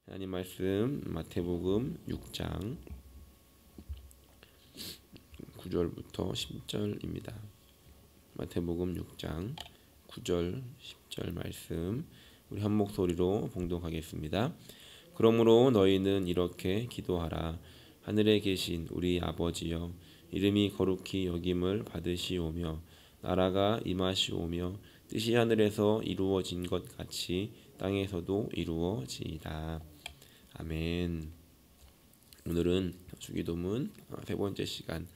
하나님 말씀 마태복음 6장 9절부터 10절입니다. 마태복음 6장 9절 10절 말씀 우리 한 목소리로 봉독하겠습니다. 그러므로 너희는 이렇게 기도하라. 하늘에 계신 우리 아버지여, 이름이 거룩히 여김을 받으시오며 나라가 임하시오며 뜻이 하늘에서 이루어진 것 같이 땅에서도 이루어지이다. 아멘. 오늘은 주기도문 세 번째 시간,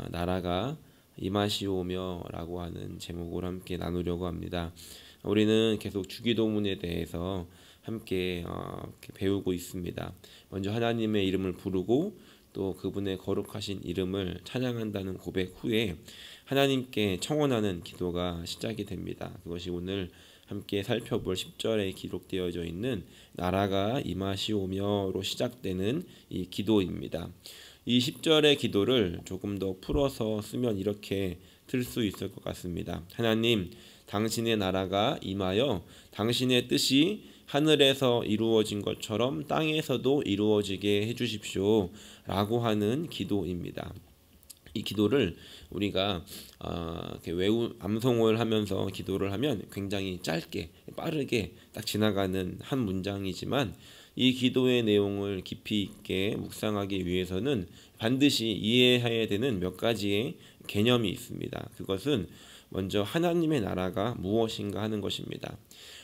나라가 임하시오며 라고 하는 제목을 함께 나누려고 합니다. 우리는 계속 주기도문에 대해서 함께 배우고 있습니다. 먼저 하나님의 이름을 부르고 또 그분의 거룩하신 이름을 찬양한다는 고백 후에 하나님께 청원하는 기도가 시작이 됩니다. 그것이 오늘 함께 살펴볼 10절에 기록되어져 있는 나라가 임하시오며로 시작되는 이 기도입니다. 이 10절의 기도를 조금 더 풀어서 쓰면 이렇게 들 수 있을 것 같습니다. 하나님, 당신의 나라가 임하여 당신의 뜻이 하늘에서 이루어진 것처럼 땅에서도 이루어지게 해주십시오 라고 하는 기도입니다. 이 기도를 우리가 이렇게 암송을 하면서 기도를 하면 굉장히 짧게 빠르게 딱 지나가는 한 문장이지만 이 기도의 내용을 깊이 있게 묵상하기 위해서는 반드시 이해해야 되는 몇 가지의 개념이 있습니다. 그것은 먼저 하나님의 나라가 무엇인가 하는 것입니다.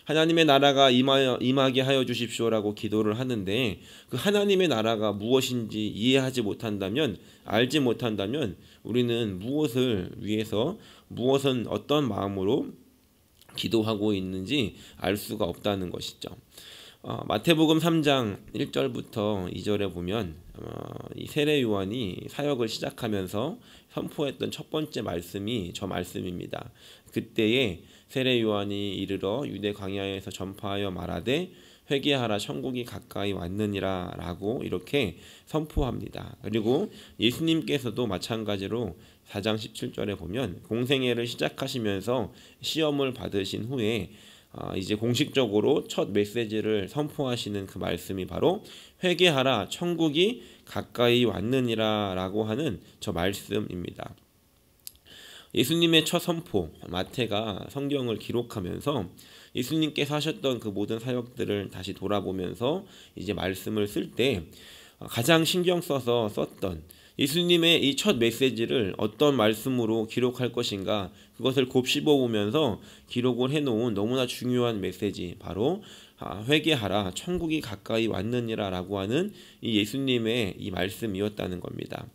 하나님의 나라가 임하게 하여 주십시오라고 기도를 하는데 그 하나님의 나라가 무엇인지 이해하지 못한다면, 알지 못한다면 우리는 무엇을 위해서, 무엇은 어떤 마음으로 기도하고 있는지 알 수가 없다는 것이죠. 마태복음 3장 1절부터 2절에 보면 이 세례 요한이 사역을 시작하면서 선포했던 첫 번째 말씀이 저 말씀입니다. 그때에 세례 요한이 이르러 유대 광야에서 전파하여 말하되 회개하라, 천국이 가까이 왔느니라 라고 이렇게 선포합니다. 그리고 예수님께서도 마찬가지로 4장 17절에 보면 공생애를 시작하시면서 시험을 받으신 후에 이제 공식적으로 첫 메시지를 선포하시는 그 말씀이 바로 회개하라, 천국이 가까이 왔느니라 라고 하는 저 말씀입니다. 예수님의 첫 선포, 마태가 성경을 기록하면서 예수님께서 하셨던 그 모든 사역들을 다시 돌아보면서 이제 말씀을 쓸 때 가장 신경 써서 썼던 예수님의 이 첫 메시지를 어떤 말씀으로 기록할 것인가, 그것을 곱씹어보면서 기록을 해놓은 너무나 중요한 메시지, 바로 회개하라, 천국이 가까이 왔느니라 라고 하는 이 예수님의 이 말씀이었다는 겁니다.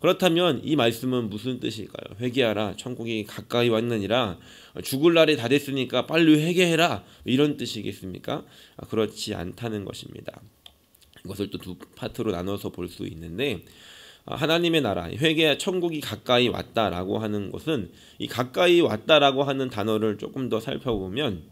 그렇다면 이 말씀은 무슨 뜻일까요? 회개하라, 천국이 가까이 왔느니라, 죽을 날이 다 됐으니까 빨리 회개해라, 이런 뜻이겠습니까? 그렇지 않다는 것입니다. 이것을 또 두 파트로 나눠서 볼 수 있는데, 하나님의 나라, 회개, 천국이 가까이 왔다라고 하는 것은 이 가까이 왔다라고 하는 단어를 조금 더 살펴보면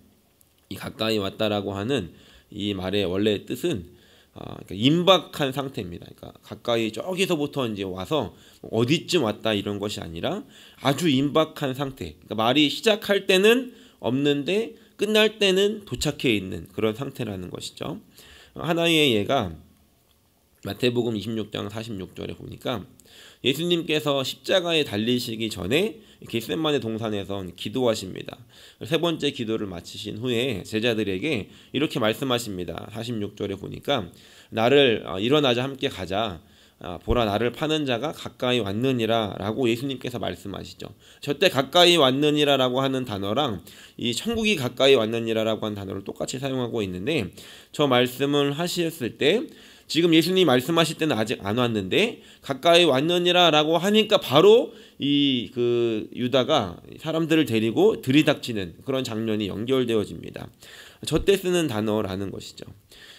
이 가까이 왔다라고 하는 이 말의 원래 뜻은 그러니까 임박한 상태입니다. 그러니까 가까이 저기서부터 이제 와서 어디쯤 왔다 이런 것이 아니라 아주 임박한 상태. 그러니까 말이 시작할 때는 없는데 끝날 때는 도착해 있는 그런 상태라는 것이죠. 하나의 예가 마태복음 26장 46절에 보니까 예수님께서 십자가에 달리시기 전에 겟세마네 동산에서 기도하십니다. 세 번째 기도를 마치신 후에 제자들에게 이렇게 말씀하십니다. 46절에 보니까 나를 일어나자, 함께 가자, 보라 나를 파는 자가 가까이 왔느니라 라고 예수님께서 말씀하시죠. 저때 가까이 왔느니라 라고 하는 단어랑 이 천국이 가까이 왔느니라 라고 하는 단어를 똑같이 사용하고 있는데, 저 말씀을 하셨을 때 지금 예수님이 말씀하실 때는 아직 안 왔는데 가까이 왔느니라 라고 하니까 바로 그 유다가 사람들을 데리고 들이닥치는 그런 장면이 연결되어집니다. 저때 쓰는 단어라는 것이죠.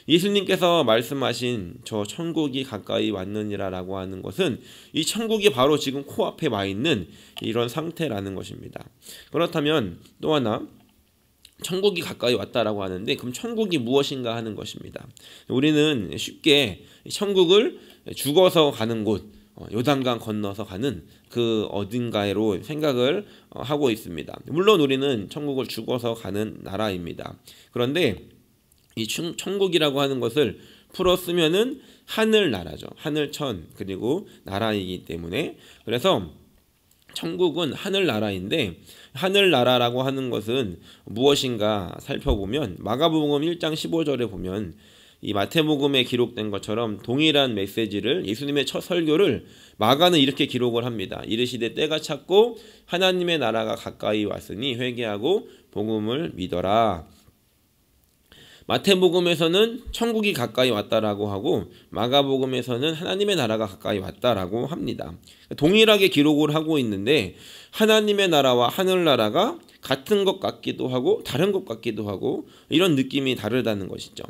예수님께서 말씀하신 저 천국이 가까이 왔느니라 라고 하는 것은 이 천국이 바로 지금 코앞에 와 있는 이런 상태라는 것입니다. 그렇다면 또 하나, 천국이 가까이 왔다라고 하는데 그럼 천국이 무엇인가 하는 것입니다. 우리는 쉽게 천국을 죽어서 가는 곳, 요단강 건너서 가는 그 어딘가로 생각을 하고 있습니다. 물론 우리는 천국을 죽어서 가는 나라입니다. 그런데 이 천국이라고 하는 것을 풀어 쓰면은 하늘나라죠. 하늘천 그리고 나라이기 때문에 그래서 천국은 하늘나라인데 하늘나라라고 하는 것은 무엇인가 살펴보면 마가복음 1장 15절에 보면 이 마태복음에 기록된 것처럼 동일한 메시지를 예수님의 첫 설교를 마가는 이렇게 기록을 합니다. 이르시되 때가 찼고 하나님의 나라가 가까이 왔으니 회개하고 복음을 믿어라. 마태복음에서는 천국이 가까이 왔다라고 하고 마가복음에서는 하나님의 나라가 가까이 왔다라고 합니다. 동일하게 기록을 하고 있는데 하나님의 나라와 하늘나라가 같은 것 같기도 하고 다른 것 같기도 하고 이런 느낌이 다르다는 것이죠.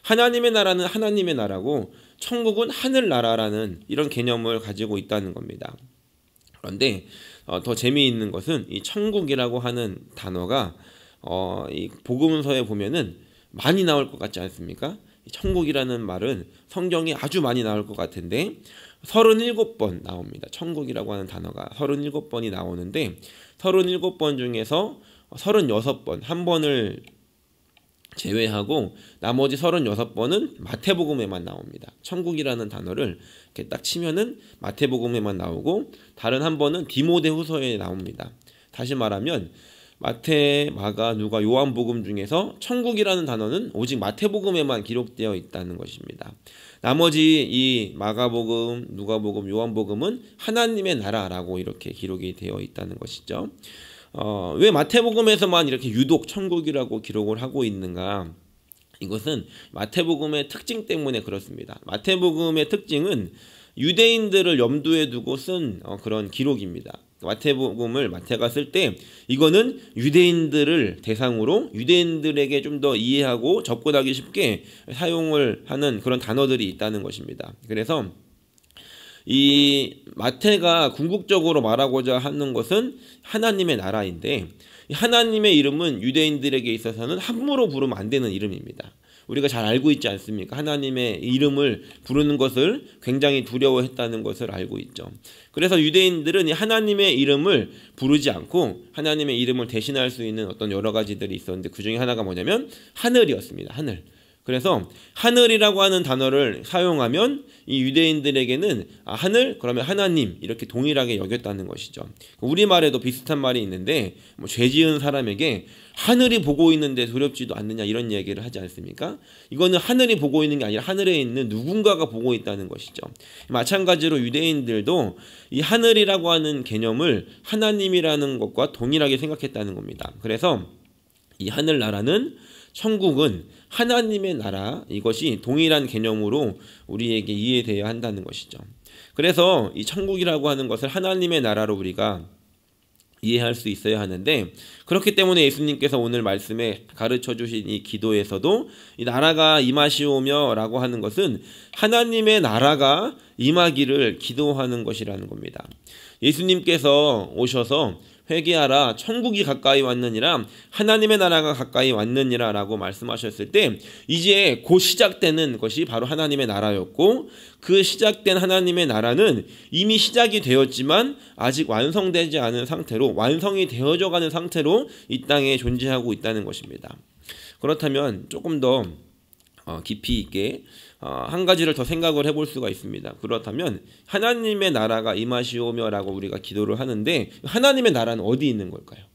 하나님의 나라는 하나님의 나라고 천국은 하늘나라라는 이런 개념을 가지고 있다는 겁니다. 그런데 더 재미있는 것은 이 천국이라고 하는 단어가 이 복음서에 보면은 많이 나올 것 같지 않습니까? 천국이라는 말은 성경에 아주 많이 나올 것 같은데 37번 나옵니다. 천국이라고 하는 단어가 37번이 나오는데 37번 중에서 36번, 한 번을 제외하고 나머지 36번은 마태복음에만 나옵니다. 천국이라는 단어를 이렇게 딱 치면은 마태복음에만 나오고 다른 한 번은 디모데후서에 나옵니다. 다시 말하면 마태, 마가, 누가, 요한복음 중에서 천국이라는 단어는 오직 마태복음에만 기록되어 있다는 것입니다. 나머지 이 마가복음, 누가복음, 요한복음은 하나님의 나라라고 이렇게 기록이 되어 있다는 것이죠. 왜 마태복음에서만 이렇게 유독 천국이라고 기록을 하고 있는가? 이것은 마태복음의 특징 때문에 그렇습니다. 마태복음의 특징은 유대인들을 염두에 두고 쓴 그런 기록입니다. 마태복음을 마태가 쓸 때 이거는 유대인들을 대상으로 유대인들에게 좀 더 이해하고 접근하기 쉽게 사용을 하는 그런 단어들이 있다는 것입니다. 그래서 이 마태가 궁극적으로 말하고자 하는 것은 하나님의 나라인데 하나님의 이름은 유대인들에게 있어서는 함부로 부르면 안 되는 이름입니다. 우리가 잘 알고 있지 않습니까? 하나님의 이름을 부르는 것을 굉장히 두려워했다는 것을 알고 있죠. 그래서 유대인들은 이 하나님의 이름을 부르지 않고 하나님의 이름을 대신할 수 있는 어떤 여러 가지들이 있었는데 그 중에 하나가 뭐냐면 하늘이었습니다. 하늘. 그래서 하늘이라고 하는 단어를 사용하면 이 유대인들에게는 하늘 그러면 하나님 이렇게 동일하게 여겼다는 것이죠. 우리말에도 비슷한 말이 있는데 죄 지은 사람에게 하늘이 보고 있는데 두렵지도 않느냐 이런 얘기를 하지 않습니까? 이거는 하늘이 보고 있는 게 아니라 하늘에 있는 누군가가 보고 있다는 것이죠. 마찬가지로 유대인들도 이 하늘이라고 하는 개념을 하나님이라는 것과 동일하게 생각했다는 겁니다. 그래서 이 하늘나라는 천국은 하나님의 나라 이것이 동일한 개념으로 우리에게 이해되어야 한다는 것이죠. 그래서 이 천국이라고 하는 것을 하나님의 나라로 우리가 이해할 수 있어야 하는데 그렇기 때문에 예수님께서 오늘 말씀에 가르쳐 주신 이 기도에서도 이 나라가 임하시오며 라고 하는 것은 하나님의 나라가 임하기를 기도하는 것이라는 겁니다. 예수님께서 오셔서 회개하라 천국이 가까이 왔느니라 하나님의 나라가 가까이 왔느니라 라고 말씀하셨을 때 이제 곧 시작되는 것이 바로 하나님의 나라였고 그 시작된 하나님의 나라는 이미 시작이 되었지만 아직 완성되지 않은 상태로 완성이 되어져 가는 상태로 이 땅에 존재하고 있다는 것입니다. 그렇다면 조금 더 깊이 있게 한 가지를 더 생각을 해볼 수가 있습니다. 그렇다면 하나님의 나라가 임하시오며 라고 우리가 기도를 하는데 하나님의 나라는 어디 있는 걸까요?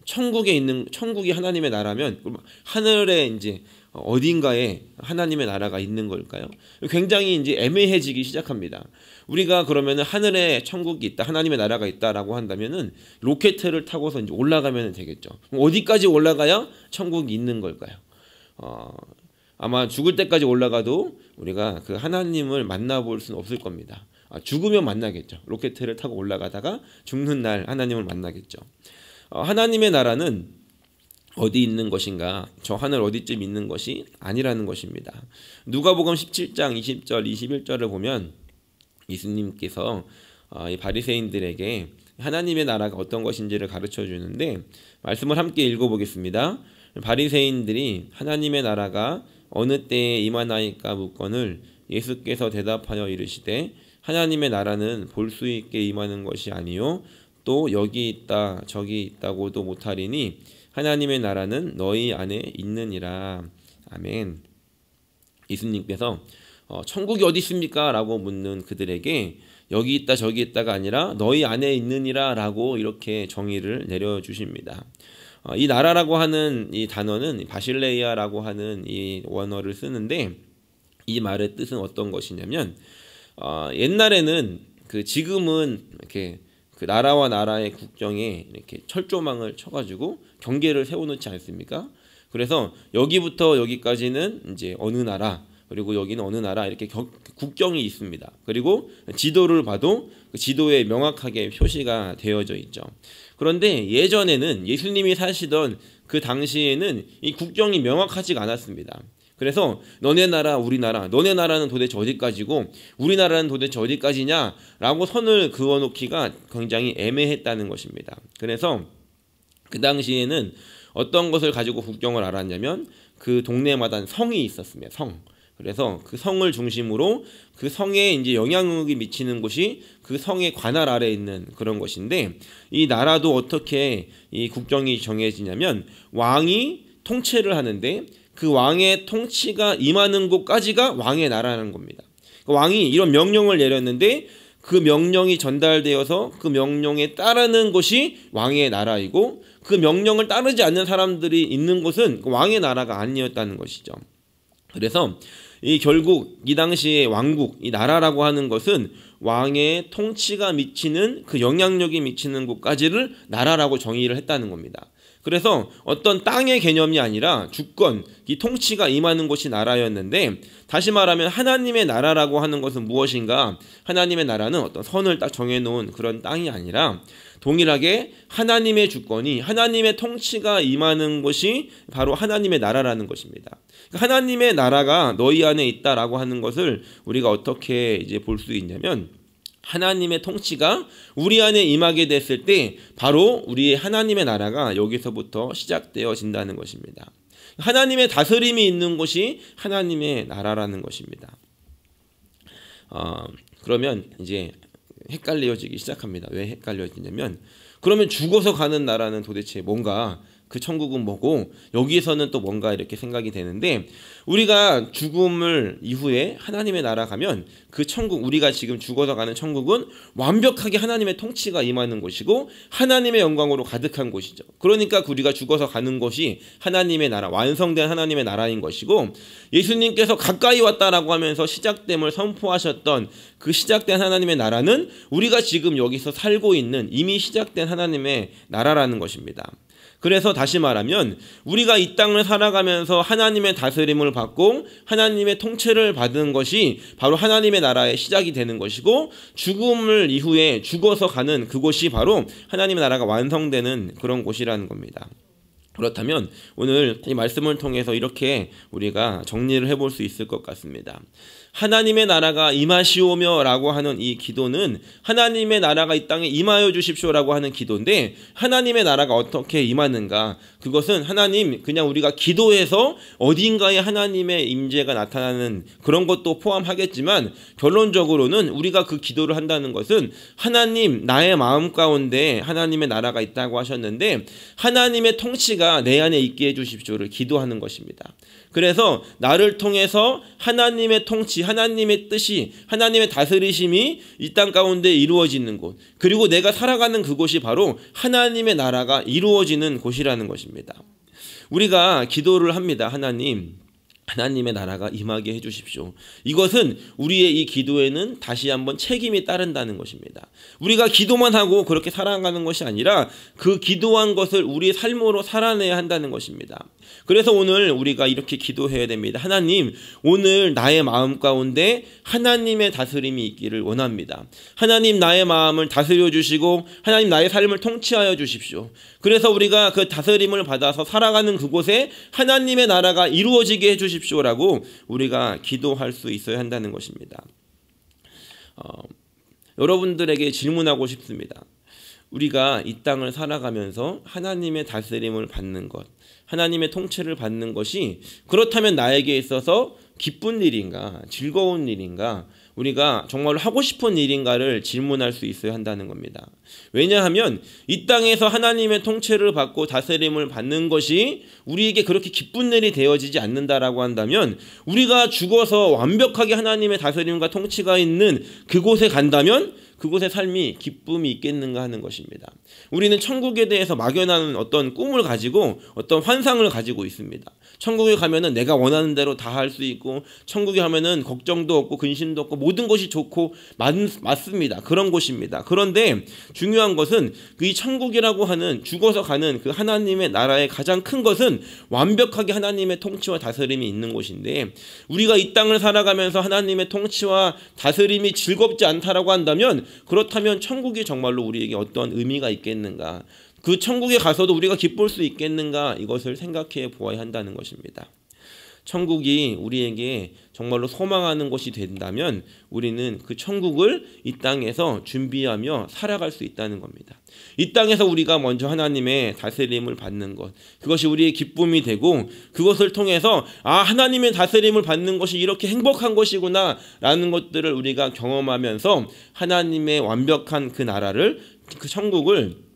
천국이 하나님의 나라면 하늘에 이제 어딘가에 하나님의 나라가 있는 걸까요? 굉장히 이제 애매해지기 시작합니다. 우리가 그러면은 하늘에 천국이 있다, 하나님의 나라가 있다라고 한다면은 로켓을 타고서 이제 올라가면 되겠죠. 어디까지 올라가야 천국이 있는 걸까요? 아마 죽을 때까지 올라가도 우리가 그 하나님을 만나볼 수는 없을 겁니다. 죽으면 만나겠죠. 로켓을 타고 올라가다가 죽는 날 하나님을 만나겠죠. 하나님의 나라는 어디 있는 것인가? 저 하늘 어디쯤 있는 것이 아니라는 것입니다. 누가복음 17장 20절 21절을 보면 예수님께서 이 바리새인들에게 하나님의 나라가 어떤 것인지를 가르쳐 주는데 말씀을 함께 읽어보겠습니다. 바리새인들이 하나님의 나라가 어느 때에 임하나이까 묻거늘 예수께서 대답하여 이르시되 하나님의 나라는 볼 수 있게 임하는 것이 아니요 또 여기 있다 저기 있다고도 못하리니 하나님의 나라는 너희 안에 있느니라. 아멘. 예수님께서 천국이 어디 있습니까? 라고 묻는 그들에게 여기 있다 저기 있다가 아니라 너희 안에 있느니라 라고 이렇게 정의를 내려주십니다. 이 나라라고 하는 이 단어는 바실레이아라고 하는 이 원어를 쓰는데 이 말의 뜻은 어떤 것이냐면 옛날에는 지금은 이렇게 그 나라와 나라의 국경에 이렇게 철조망을 쳐가지고 경계를 세워놓지 않습니까? 그래서 여기부터 여기까지는 이제 어느 나라, 그리고 여기는 어느 나라 이렇게 국경이 있습니다. 그리고 지도를 봐도 그 지도에 명확하게 표시가 되어져 있죠. 그런데 예전에는 예수님이 사시던 그 당시에는 이 국경이 명확하지가 않았습니다. 그래서 너네 나라 우리나라, 너네 나라는 도대체 어디까지고 우리나라는 도대체 어디까지냐라고 선을 그어놓기가 굉장히 애매했다는 것입니다. 그래서 그 당시에는 어떤 것을 가지고 국경을 알았냐면 그 동네마다 성이 있었습니다. 성. 그래서 그 성을 중심으로 그 성에 이제 영향력이 미치는 곳이 그 성의 관할 아래에 있는 그런 것인데, 이 나라도 어떻게 이 국경이 정해지냐면 왕이 통치를 하는데 그 왕의 통치가 임하는 곳까지가 왕의 나라라는 겁니다. 왕이 이런 명령을 내렸는데 그 명령이 전달되어서 그 명령에 따르는 곳이 왕의 나라이고, 그 명령을 따르지 않는 사람들이 있는 곳은 왕의 나라가 아니었다는 것이죠. 그래서 결국 이 당시의 왕국, 이 나라라고 하는 것은 왕의 통치가 미치는 그 영향력이 미치는 곳까지를 나라라고 정의를 했다는 겁니다. 그래서 어떤 땅의 개념이 아니라 주권, 이 통치가 임하는 곳이 나라였는데, 다시 말하면 하나님의 나라라고 하는 것은 무엇인가? 하나님의 나라는 어떤 선을 딱 정해놓은 그런 땅이 아니라 동일하게 하나님의 주권이, 하나님의 통치가 임하는 것이 바로 하나님의 나라라는 것입니다. 하나님의 나라가 너희 안에 있다라고 하는 것을 우리가 어떻게 이제 볼 수 있냐면, 하나님의 통치가 우리 안에 임하게 됐을 때 바로 우리의 하나님의 나라가 여기서부터 시작되어진다는 것입니다. 하나님의 다스림이 있는 곳이 하나님의 나라라는 것입니다. 그러면 이제 헷갈려지기 시작합니다. 왜 헷갈려지냐면, 그러면 죽어서 가는 나라는 도대체 뭔가, 그 천국은 뭐고 여기에서는 또 뭔가 이렇게 생각이 되는데, 우리가 죽음을 이후에 하나님의 나라 가면 그 천국, 우리가 지금 죽어서 가는 천국은 완벽하게 하나님의 통치가 임하는 곳이고 하나님의 영광으로 가득한 곳이죠. 그러니까 우리가 죽어서 가는 것이 하나님의 나라, 완성된 하나님의 나라인 것이고, 예수님께서 가까이 왔다라고 하면서 시작됨을 선포하셨던 그 시작된 하나님의 나라는 우리가 지금 여기서 살고 있는 이미 시작된 하나님의 나라라는 것입니다. 그래서 다시 말하면 우리가 이 땅을 살아가면서 하나님의 다스림을 받고 하나님의 통치를 받은 것이 바로 하나님의 나라의 시작이 되는 것이고, 죽음을 이후에 죽어서 가는 그곳이 바로 하나님의 나라가 완성되는 그런 곳이라는 겁니다. 그렇다면 오늘 이 말씀을 통해서 이렇게 우리가 정리를 해볼 수 있을 것 같습니다. 하나님의 나라가 임하시오며 라고 하는 이 기도는 하나님의 나라가 이 땅에 임하여 주십시오라고 하는 기도인데, 하나님의 나라가 어떻게 임하는가? 그것은 하나님, 그냥 우리가 기도해서 어딘가에 하나님의 임재가 나타나는 그런 것도 포함하겠지만, 결론적으로는 우리가 그 기도를 한다는 것은 하나님, 나의 마음 가운데 하나님의 나라가 있다고 하셨는데 하나님의 통치가 내 안에 있게 해주십시오를 기도하는 것입니다. 그래서 나를 통해서 하나님의 통치, 하나님의 뜻이, 하나님의 다스리심이 이 땅 가운데 이루어지는 곳, 그리고 내가 살아가는 그곳이 바로 하나님의 나라가 이루어지는 곳이라는 것입니다. 우리가 기도를 합니다. 하나님의 나라가 임하게 해주십시오. 이것은 우리의 이 기도에는 다시 한번 책임이 따른다는 것입니다. 우리가 기도만 하고 그렇게 살아가는 것이 아니라 그 기도한 것을 우리의 삶으로 살아내야 한다는 것입니다. 그래서 오늘 우리가 이렇게 기도해야 됩니다. 하나님, 오늘 나의 마음 가운데 하나님의 다스림이 있기를 원합니다. 하나님, 나의 마음을 다스려 주시고 하나님, 나의 삶을 통치하여 주십시오. 그래서 우리가 그 다스림을 받아서 살아가는 그곳에 하나님의 나라가 이루어지게 해주십시오라고 우리가 기도할 수 있어야 한다는 것입니다. 여러분들에게 질문하고 싶습니다. 우리가 이 땅을 살아가면서 하나님의 다스림을 받는 것, 하나님의 통치를 받는 것이 그렇다면 나에게 있어서 기쁜 일인가, 즐거운 일인가, 우리가 정말로 하고 싶은 일인가를 질문할 수 있어야 한다는 겁니다. 왜냐하면 이 땅에서 하나님의 통치를 받고 다스림을 받는 것이 우리에게 그렇게 기쁜 일이 되어지지 않는다라고 한다면 우리가 죽어서 완벽하게 하나님의 다스림과 통치가 있는 그곳에 간다면 그곳의 삶이 기쁨이 있겠는가 하는 것입니다. 우리는 천국에 대해서 막연한 어떤 꿈을 가지고 어떤 환상을 가지고 있습니다. 천국에 가면은 내가 원하는 대로 다 할 수 있고, 천국에 가면은 걱정도 없고 근심도 없고 모든 것이 좋고 맞습니다. 그런 곳입니다. 그런데 중요한 것은 그 이 천국이라고 하는 죽어서 가는 그 하나님의 나라의 가장 큰 것은 완벽하게 하나님의 통치와 다스림이 있는 곳인데, 우리가 이 땅을 살아가면서 하나님의 통치와 다스림이 즐겁지 않다라고 한다면, 그렇다면 천국이 정말로 우리에게 어떤 의미가 있겠는가, 그 천국에 가서도 우리가 기쁠 수 있겠는가, 이것을 생각해 보아야 한다는 것입니다. 천국이 우리에게 정말로 소망하는 것이 된다면 우리는 그 천국을 이 땅에서 준비하며 살아갈 수 있다는 겁니다. 이 땅에서 우리가 먼저 하나님의 다스림을 받는 것, 그것이 우리의 기쁨이 되고, 그것을 통해서 하나님의 다스림을 받는 것이 이렇게 행복한 것이구나 라는 것들을 우리가 경험하면서 하나님의 완벽한 그 나라를, 그 천국을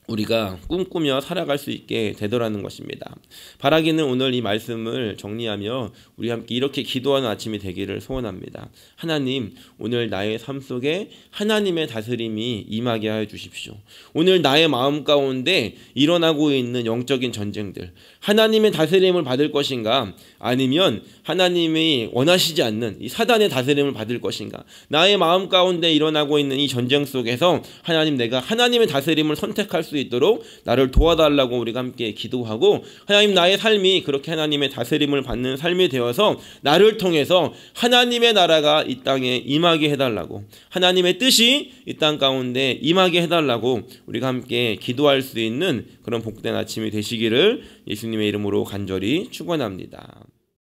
우리가 꿈꾸며 살아갈 수 있게 되더라는 것입니다. 바라기는 오늘 이 말씀을 정리하며 우리 함께 이렇게 기도하는 아침이 되기를 소원합니다. 하나님, 오늘 나의 삶 속에 하나님의 다스림이 임하게 하여 주십시오. 오늘 나의 마음 가운데 일어나고 있는 영적인 전쟁들, 하나님의 다스림을 받을 것인가, 아니면 하나님이 원하시지 않는 이 사단의 다스림을 받을 것인가, 나의 마음 가운데 일어나고 있는 이 전쟁 속에서 하나님, 내가 하나님의 다스림을 선택할 수 있도록 나를 도와달라고 우리가 함께 기도하고, 하나님, 나의 삶이 그렇게 하나님의 다스림을 받는 삶이 되어서 나를 통해서 하나님의 나라가 이 땅에 임하게 해달라고, 하나님의 뜻이 이 땅 가운데 임하게 해달라고 우리가 함께 기도할 수 있는 그런 복된 아침이 되시기를 예수님의 이름으로 간절히 축원합니다.